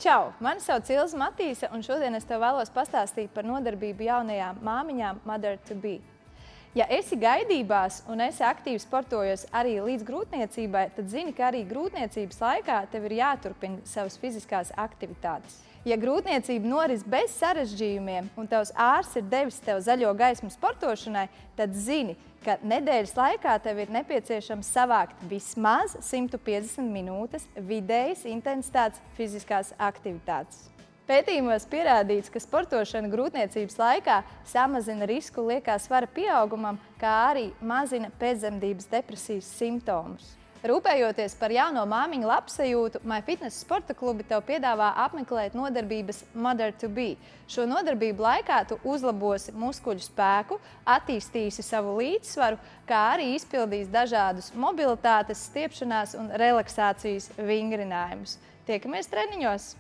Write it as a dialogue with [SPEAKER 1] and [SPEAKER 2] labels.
[SPEAKER 1] Čau! Mani sauc Ilze Matīse, un šodien es tev vēlos pastāstīt par nodarbību jaunajām māmiņām Mother to be. Ja esi gaidībās un esi aktīvi sportojos arī līdz grūtniecībai, tad zini, ka arī grūtniecības laikā tev ir jāturpina savas fiziskās aktivitātes. Ja grūtniecība noris bez sarežģījumiem un tavs ārsts ir devis tev zaļo gaismu sportošanai, tad zini, ka nedēļas laikā tev ir nepieciešams savākt vismaz 150 minūtes vidējas intensitātes fiziskās aktivitātes. Pētījumos pierādīts, ka sportošana grūtniecības laikā samazina risku liekā svara pieaugumam, kā arī mazina pēcdzemdības depresijas simptomus. Rūpējoties par jauno māmiņu labsajūtu, MyFitness sporta klubi tev piedāvā apmeklēt nodarbības Mother to be. Šo nodarbību laikā tu uzlabosi muskuļu spēku, attīstīsi savu līdzsvaru, kā arī izpildīsi dažādus mobilitātes, stiepšanās un relaksācijas vingrinājumus. Tiekamies treniņos!